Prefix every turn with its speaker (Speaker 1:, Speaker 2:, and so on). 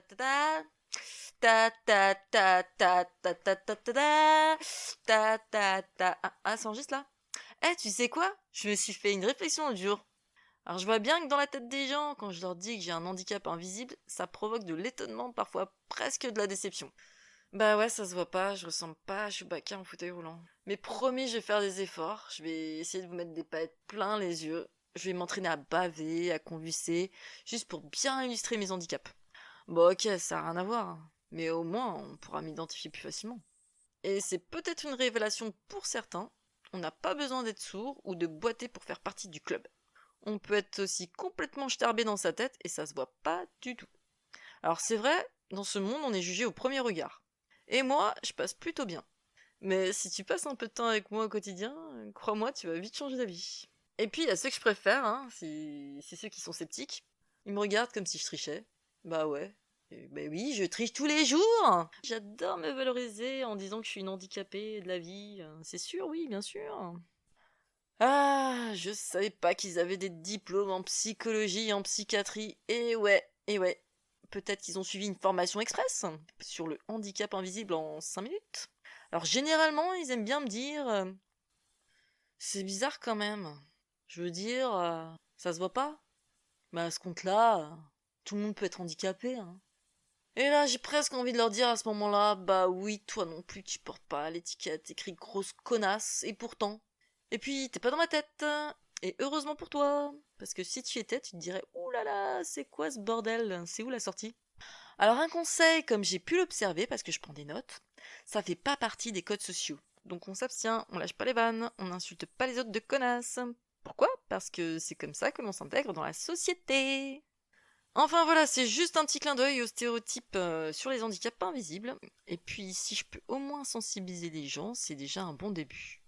Speaker 1: ta ta ta. Ta ta ta ta ta ta ta ta ta ta ta ta. Ah, ça enregistre là? Tu sais quoi? Je me suis fait une réflexion l'autre jour. Alors je vois bien que dans la tête des gens, quand je leur dis que j'ai un handicap invisible, ça provoque de l'étonnement, parfois presque de la déception. Bah ouais, ça se voit pas, je ressemble pas à Chewbacca en fauteuil roulant. Mais promis, je vais faire des efforts, je vais essayer de vous mettre des paillettes plein les yeux, je vais m'entraîner à baver, à convulser, juste pour bien illustrer mes handicaps. Bon ok, ça a rien à voir, hein, mais au moins on pourra m'identifier plus facilement. Et c'est peut-être une révélation pour certains, on n'a pas besoin d'être sourd ou de boiter pour faire partie du club. On peut être aussi complètement starbé dans sa tête et ça se voit pas du tout. Alors c'est vrai, dans ce monde on est jugé au premier regard. Et moi, je passe plutôt bien. Mais si tu passes un peu de temps avec moi au quotidien, crois-moi, tu vas vite changer d'avis. Et puis il y a ceux que je préfère, hein, c'est ceux qui sont sceptiques. Ils me regardent comme si je trichais. Bah ouais. Bah oui, je triche tous les jours. J'adore me valoriser en disant que je suis une handicapée de la vie. C'est sûr, oui, bien sûr. Ah, je savais pas qu'ils avaient des diplômes en psychologie et en psychiatrie. Et ouais. Peut-être qu'ils ont suivi une formation express sur le handicap invisible en 5 minutes. Alors généralement, ils aiment bien me dire c'est bizarre quand même. Je veux dire, ça se voit pas. Mais à ce compte-là, tout le monde peut être handicapé, hein. Et là, j'ai presque envie de leur dire à ce moment-là, bah oui, toi non plus, tu portes pas l'étiquette écrite grosse connasse, et pourtant. Et puis, t'es pas dans ma tête. Et heureusement pour toi. Parce que si tu y étais, tu te dirais, ouh là là, c'est quoi ce bordel? C'est où la sortie? Alors un conseil, comme j'ai pu l'observer, parce que je prends des notes, ça fait pas partie des codes sociaux. Donc on s'abstient, on lâche pas les vannes, on n'insulte pas les autres de connasses. Pourquoi? Parce que c'est comme ça que l'on s'intègre dans la société. Enfin voilà, c'est juste un petit clin d'œil aux stéréotypes sur les handicaps invisibles. Et puis si je peux au moins sensibiliser les gens, c'est déjà un bon début.